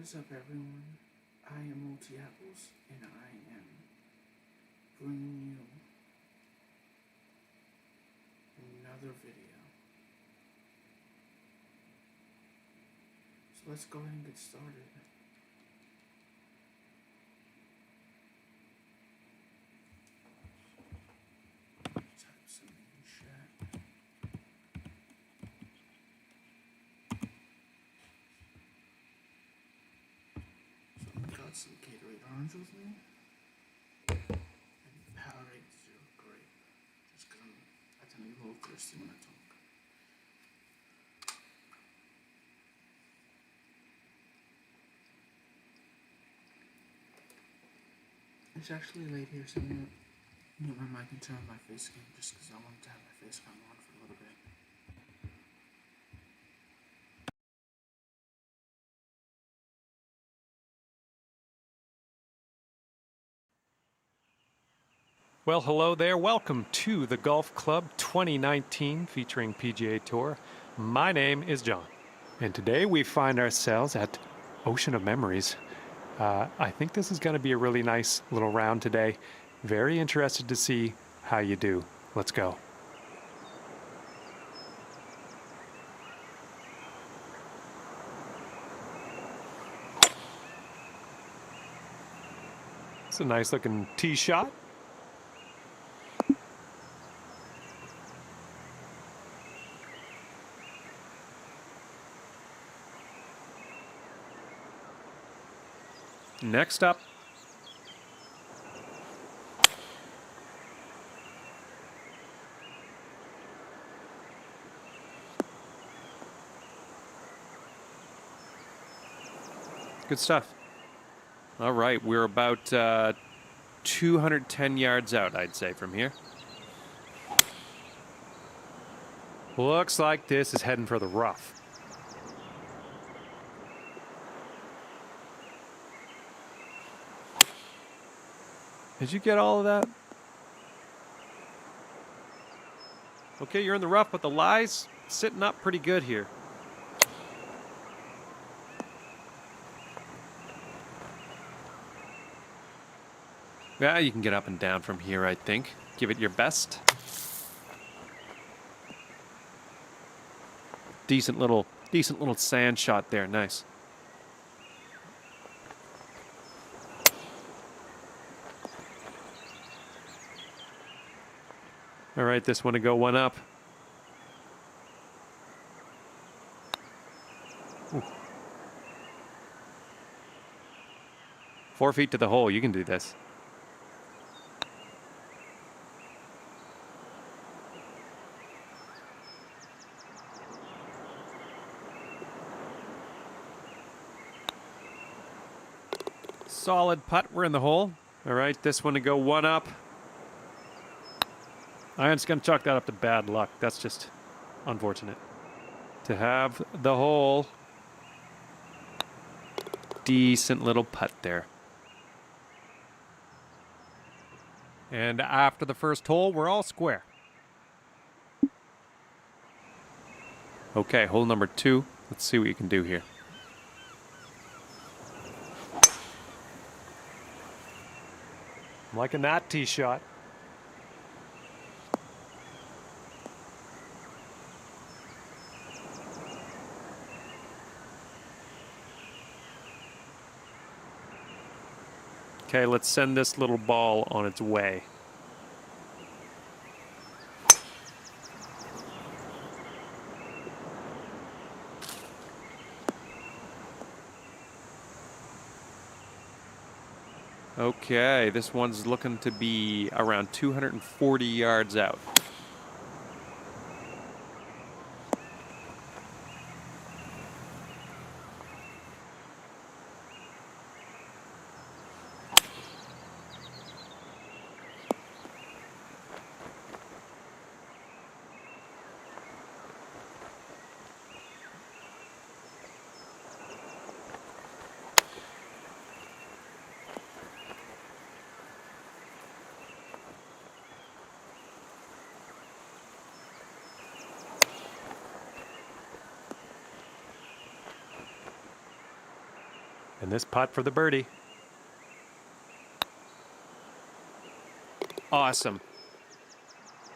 is up, everyone? I am Multi Apples, and I am bringing you another video. So let's go ahead and get started. Type some in chat. So I've got some Gatorade Orange with me. And Powerade Zero Grape. Just because I tend to be a little thirsty when I talk. It's actually late here, so I'm going to mute my mic and turn on my face cam just because I want to have my face cam on for a little bit. Well, hello there. Welcome to the Golf Club 2019 featuring PGA Tour. My name is John, and today we find ourselves at Ocean of Memories. I think this is going to be a really nice little round today. Very interested to see how you do. Let's go. It's a nice looking tee shot. Next up, good stuff. All right, we're about 210 yards out, I'd say, from here. Looks like this is heading for the rough. Did you get all of that? Okay, you're in the rough, but the lie's sitting up pretty good here. Yeah, you can get up and down from here, I think. Give it your best. Decent little sand shot there. Nice. All right, this one to go one up. Ooh. 4 feet to the hole. You can do this. Solid putt. We're in the hole. All right, this one to go one up. I'm just going to chalk that up to bad luck. That's just unfortunate. To have the hole. Decent little putt there. And after the first hole, we're all square. Okay, hole number 2. Let's see what you can do here. I'm liking that tee shot. Okay, let's send this little ball on its way. Okay, this one's looking to be around 240 yards out. And this putt for the birdie. Awesome.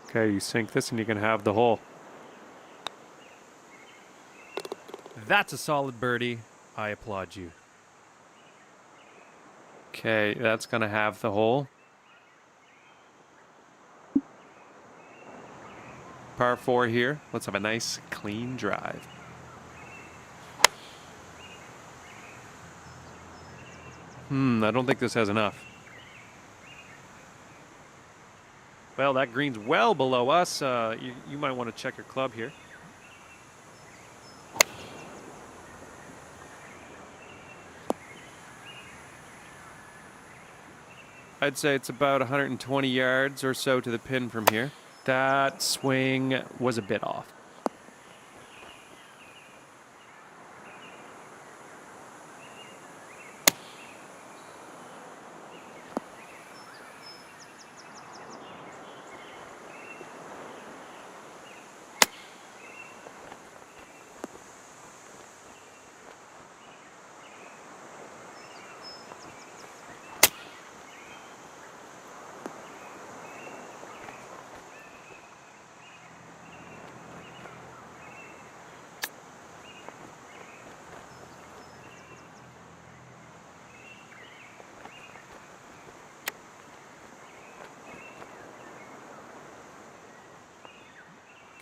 Okay, you sink this and you can have the hole. That's a solid birdie. I applaud you. Okay, that's going to have the hole. Par 4 here. Let's have a nice, clean drive. I don't think this has enough. Well, that green's well below us. You might want to check your club here. I'd say it's about 120 yards or so to the pin from here. That swing was a bit off.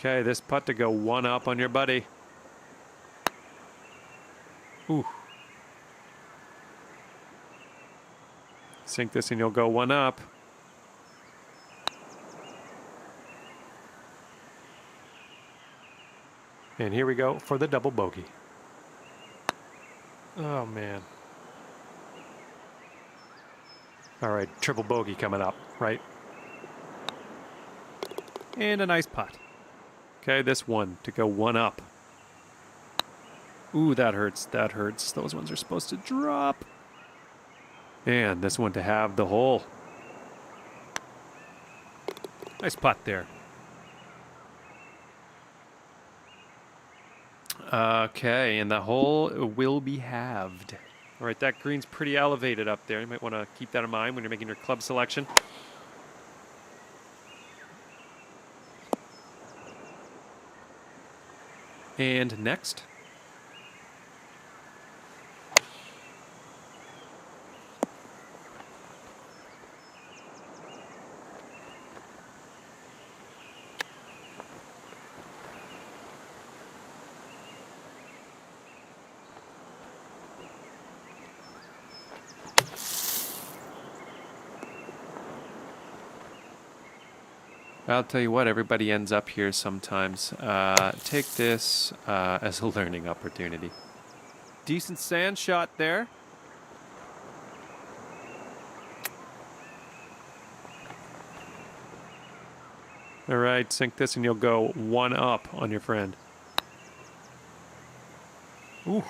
Okay, this putt to go one up on your buddy. Ooh. Sink this and you'll go one up. And here we go for the double bogey. Oh, man. All right, triple bogey coming up, right? And a nice putt. Okay, this one to go one up. Ooh, that hurts. That hurts. Those ones are supposed to drop. And this one to have the hole. Nice putt there. Okay, and the hole will be halved. All right, that green's pretty elevated up there. You might want to keep that in mind when you're making your club selection. And next. I'll tell you what, everybody ends up here sometimes. Take this as a learning opportunity. Decent sand shot there. All right, sink this and you'll go one up on your friend. Ooh.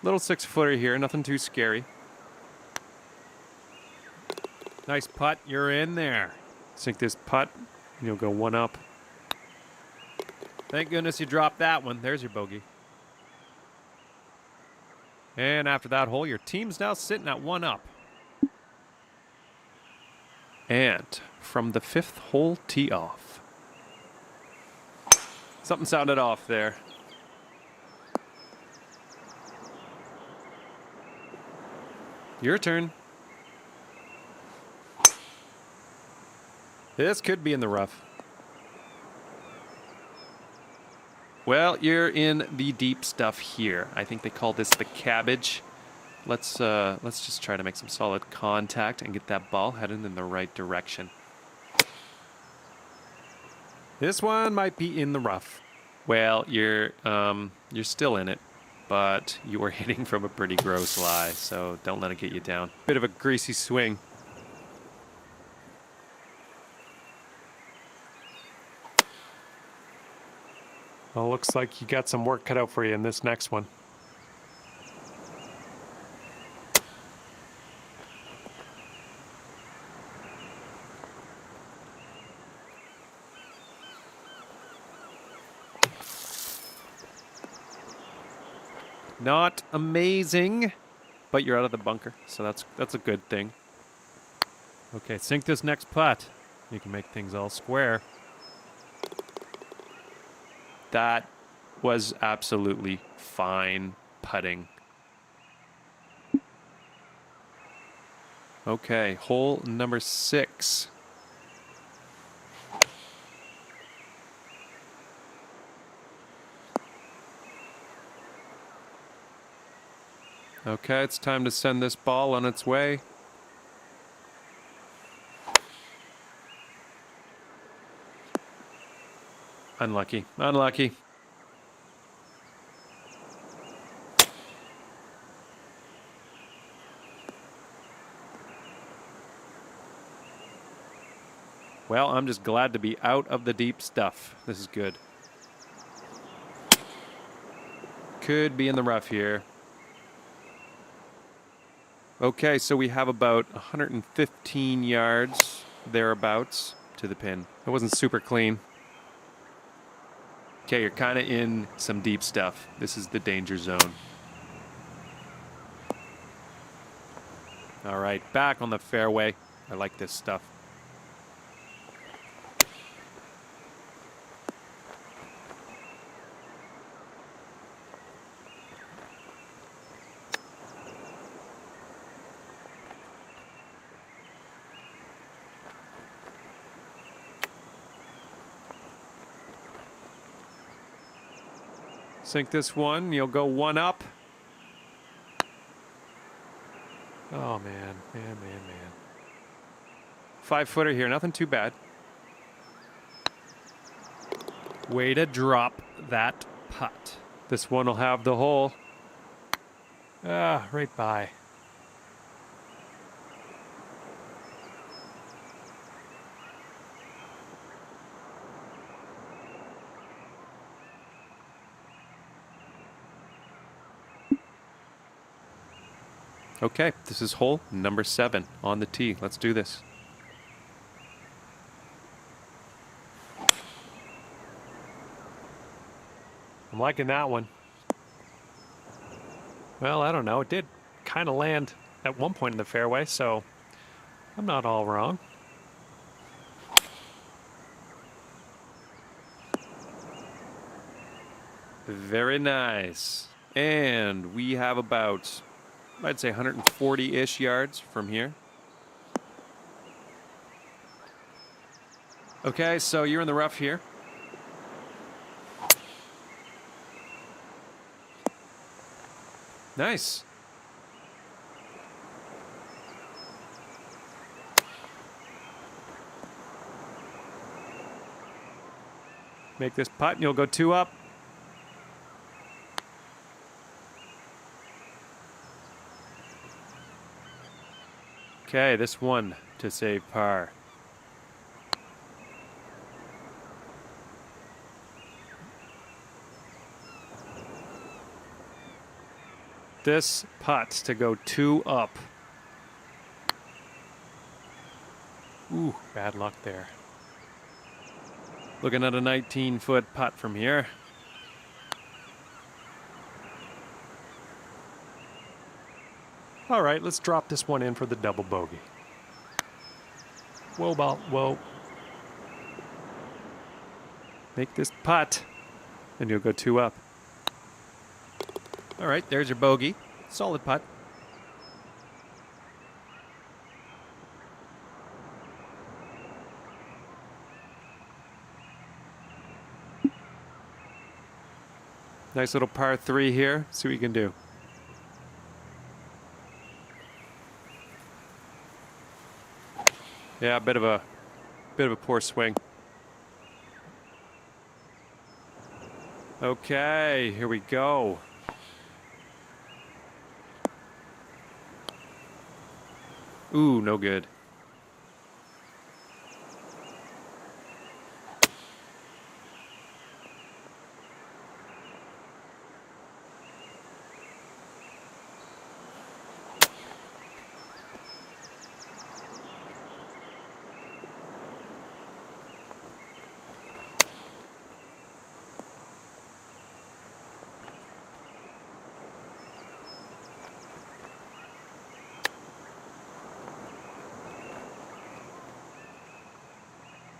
Little 6-footer here, nothing too scary. Nice putt, you're in there. Sink this putt, and you'll go one up. Thank goodness you dropped that one. There's your bogey. And after that hole, your team's now sitting at one up. And from the 5th hole tee off. Something sounded off there. Your turn. This could be in the rough. Well, you're in the deep stuff here. I think they call this the cabbage. Let's just try to make some solid contact and get that ball headed in the right direction. This one might be in the rough. Well, you're still in it, but you are hitting from a pretty gross lie, so don't let it get you down. Bit of a greasy swing. Well, looks like you got some work cut out for you in this next one. Not amazing, but you're out of the bunker, so that's a good thing. Okay, sink this next putt. You can make things all square. That was absolutely fine putting. Okay, hole number 6. Okay, it's time to send this ball on its way. Unlucky. Unlucky. Well, I'm just glad to be out of the deep stuff. This is good. Could be in the rough here. Okay, so we have about 115 yards thereabouts to the pin. That wasn't super clean. Okay, you're kind of in some deep stuff. This is the danger zone. All right, back on the fairway. I like this stuff. Sink this one, you'll go one up. Oh, man. 5-footer here, nothing too bad. Way to drop that putt. This one will have the hole. Ah, right by. Okay, this is hole number 7 on the tee. Let's do this. I'm liking that one. Well, I don't know. It did kind of land at one point in the fairway, so I'm not all wrong. Very nice. And we have about, I'd say 140-ish yards from here. Okay, so you're in the rough here. Nice. Make this putt and you'll go 2 up. Okay, this one to save par. This putt to go 2 up. Ooh, bad luck there. Looking at a 19-foot putt from here. All right, let's drop this one in for the double bogey. Whoa, ball, whoa. Make this putt, and you'll go 2 up. All right, there's your bogey. Solid putt. Nice little par 3 here. See what you can do. Yeah, a bit of a poor swing. Okay, here we go. Ooh, no good.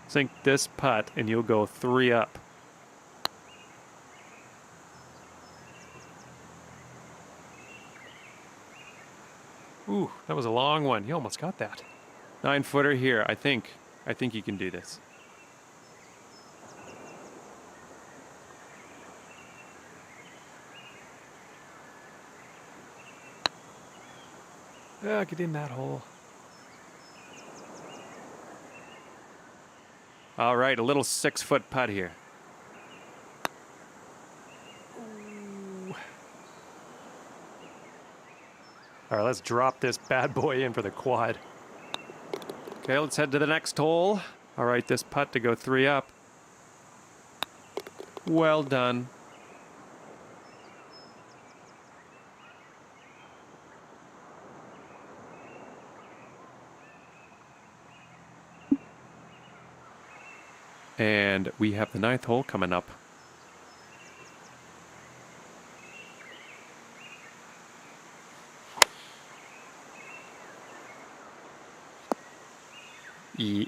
Sink this putt and you'll go 3 up. Ooh, that was a long one. You almost got that. 9-footer here. I think you can do this. Get in that hole. All right, a little 6-foot putt here. Ooh. All right, let's drop this bad boy in for the quad. Okay, let's head to the next hole. All right, this putt to go 3 up. Well done. And we have the 9th hole coming up.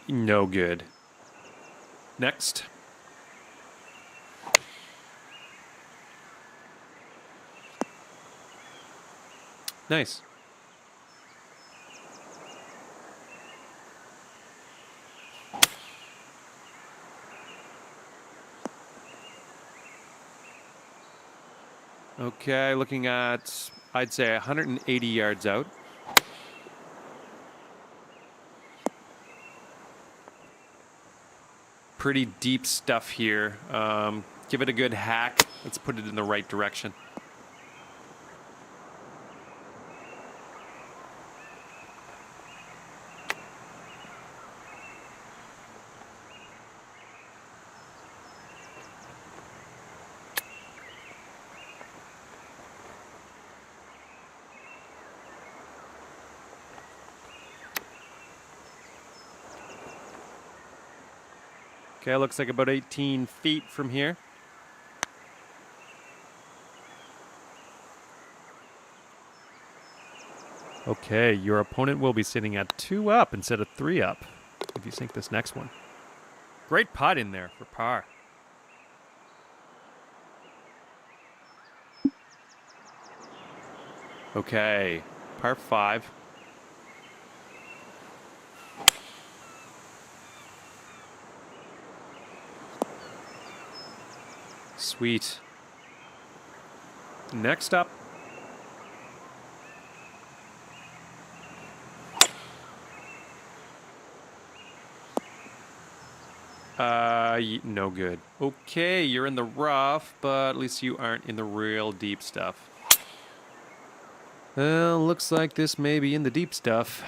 No good. Next. Nice. Okay, looking at, I'd say 180 yards out. Pretty deep stuff here. Give it a good hack. Let's put it in the right direction. Okay, looks like about 18 feet from here. Okay, your opponent will be sitting at 2 up instead of 3 up if you sink this next one. Great putt in there for par. Okay, par 5. Sweet. Next up. No good. Okay, you're in the rough, but at least you aren't in the real deep stuff. Well, looks like this may be in the deep stuff.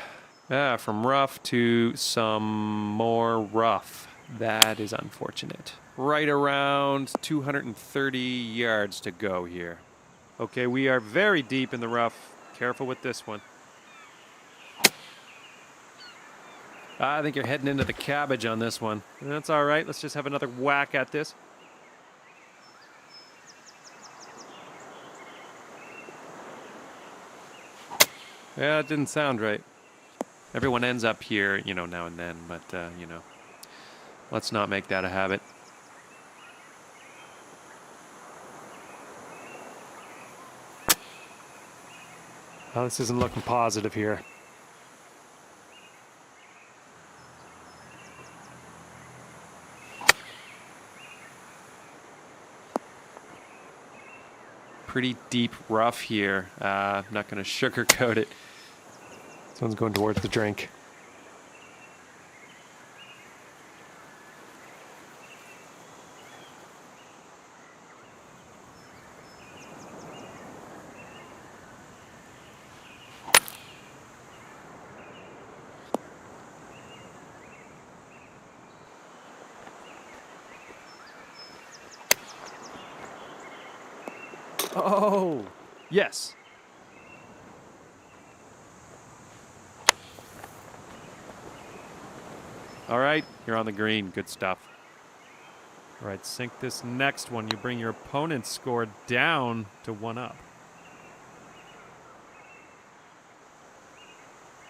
From rough to some more rough. That is unfortunate. Right around 230 yards to go here. Okay, we are very deep in the rough. Careful with this one. I think you're heading into the cabbage on this one. That's all right. Let's just have another whack at this. Yeah, it didn't sound right. Everyone ends up here, now and then, but, let's not make that a habit. Oh, this isn't looking positive here. Pretty deep rough here. I'm not going to sugarcoat it. This one's going towards the drink. Oh, yes. All right, you're on the green. Good stuff. All right, sink this next one. You bring your opponent's score down to 1 up.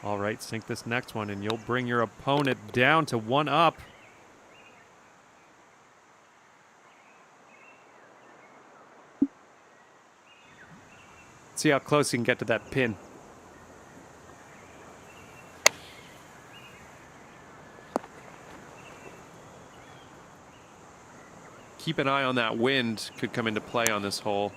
All right, sink this next one, and you'll bring your opponent down to 1 up. See how close you can get to that pin. Keep an eye on that wind. Could come into play on this hole.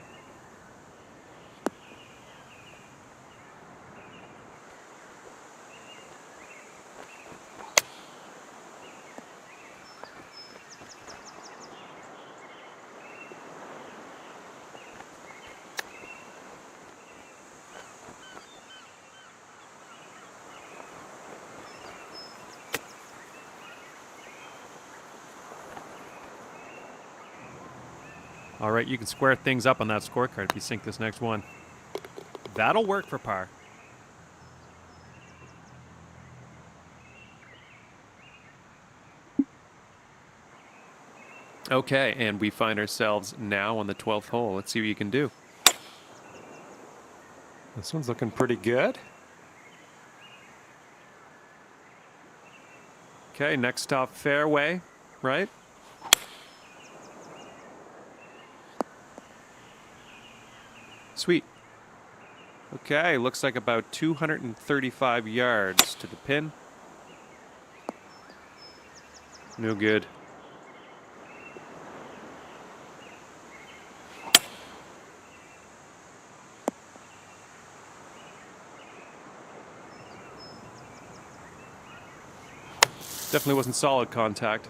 All right, you can square things up on that scorecard if you sink this next one. That'll work for par. Okay, and we find ourselves now on the 12th hole. Let's see what you can do. This one's looking pretty good. Okay, next stop fairway, right? Sweet. Okay, looks like about 235 yards to the pin. No good. Definitely wasn't solid contact.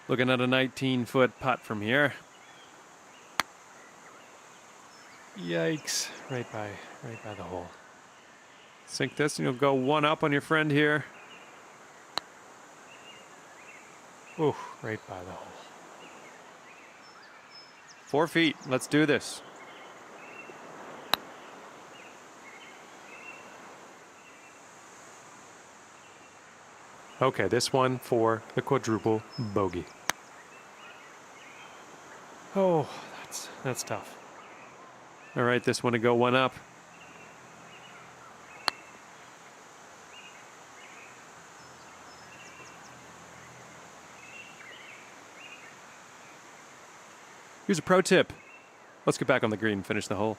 Looking at a 19-foot putt from here. Yikes, right by the hole. Sink this and you'll go one up on your friend here. Ooh, right by the hole. 4 feet, let's do this. Okay, this one for the quadruple bogey. Oh, that's tough. All right, this one to go one up. Here's a pro tip. Let's get back on the green and finish the hole.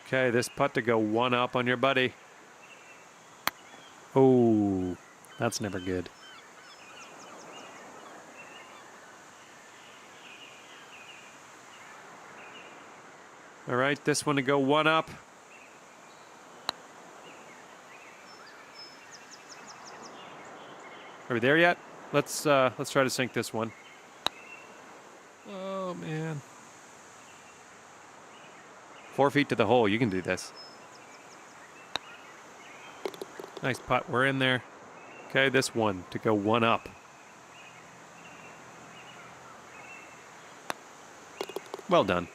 Okay, this putt to go one up on your buddy. Oh, that's never good. All right, this one to go one up. Are we there yet? Let's try to sink this one. Oh man. 4 feet to the hole. You can do this. Nice putt. We're in there. Okay, this one to go one up. Well done.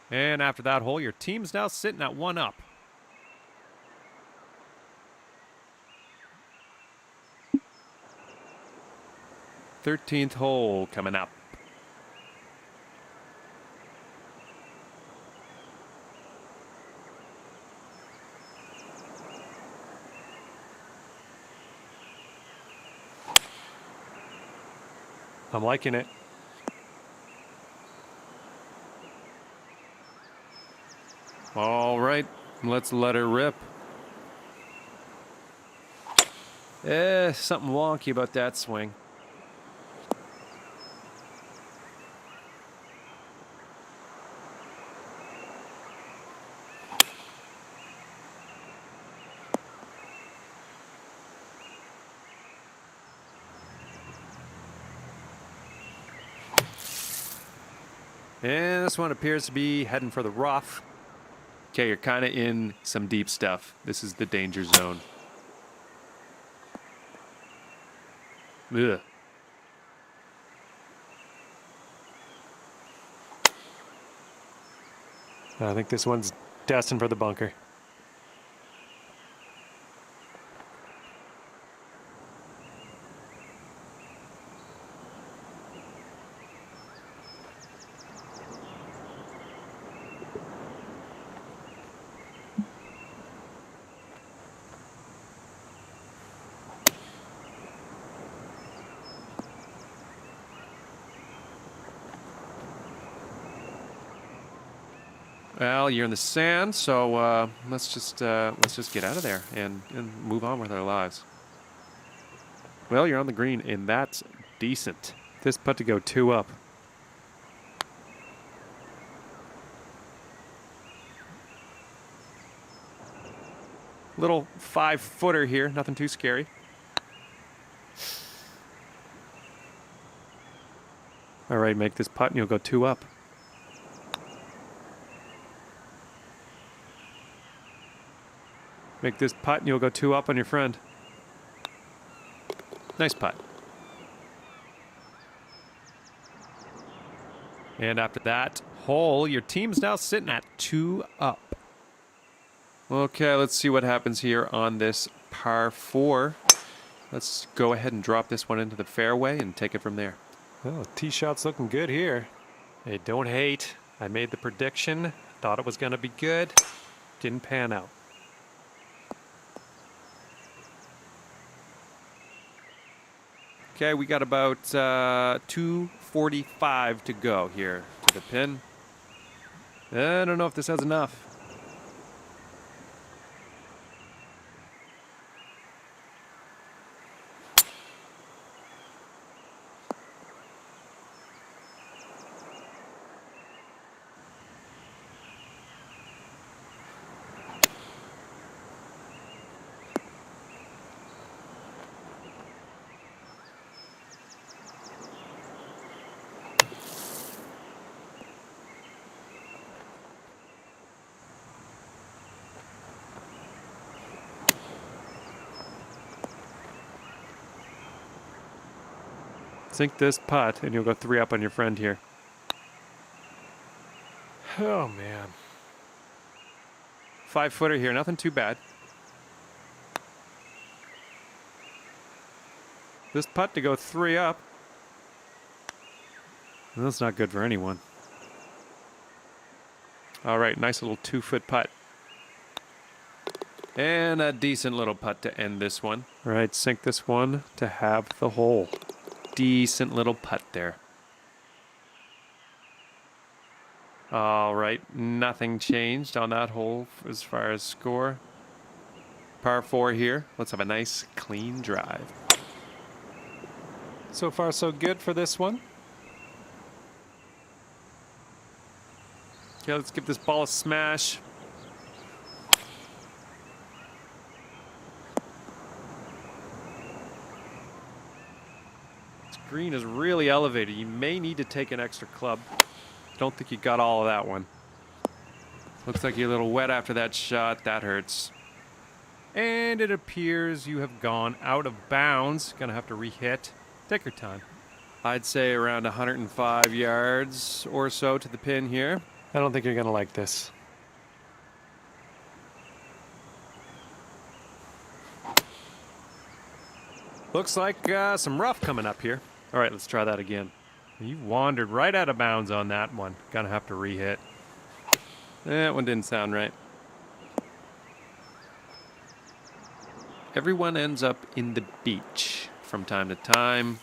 And after that hole, your team's now sitting at one up. Thirteenth hole coming up. I'm liking it. All right, let's let her rip. Something wonky about that swing. And this one appears to be heading for the rough. Okay, you're kind of in some deep stuff. This is the danger zone. Ugh. I think this one's destined for the bunker. Well, you're in the sand, so let's just get out of there and move on with our lives. Well, you're on the green, and that's decent. This putt to go 2 up. Little 5-footer here, nothing too scary. All right, make this putt and you'll go 2 up. Make this putt and you'll go 2 up on your friend. Nice putt. And after that hole, your team's now sitting at 2 up. Okay, let's see what happens here on this par 4. Let's go ahead and drop this one into the fairway and take it from there. Well, tee shot's looking good here. Hey, don't hate. I made the prediction. Thought it was going to be good. Didn't pan out. Okay, we got about 245 to go here to the pin. I don't know if this has enough. Sink this putt, and you'll go 3 up on your friend here. Oh, man. 5-footer here, nothing too bad. This putt to go 3 up. That's not good for anyone. All right, nice little 2-foot putt. And a decent little putt to end this one. All right, sink this one to have the hole. Decent little putt there. All right, nothing changed on that hole as far as score. Par 4 here. Let's have a nice clean drive. So far so good for this one. Okay, let's give this ball a smash. Green is really elevated. You may need to take an extra club. Don't think you got all of that one. Looks like you're a little wet after that shot. That hurts. And it appears you have gone out of bounds. Gonna have to re-hit. Take your time. I'd say around 105 yards or so to the pin here. I don't think you're gonna like this. Looks like some rough coming up here. All right, let's try that again. You wandered right out of bounds on that one. Gonna have to re-hit. That one didn't sound right. Everyone ends up in the beach from time to time.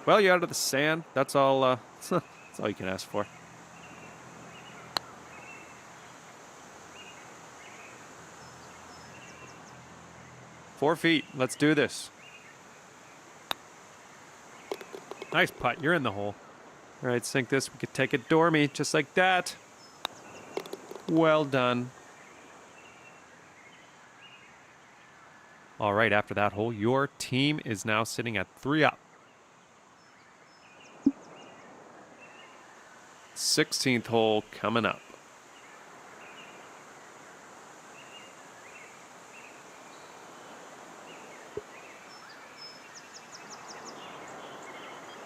Well, you're out of the sand. That's all. That's all you can ask for. Four feet. Let's do this. Nice putt. You're in the hole. All right, sink this. We could take it dormy just like that. Well done. All right, after that hole, your team is now sitting at 3 up. 16th hole coming up.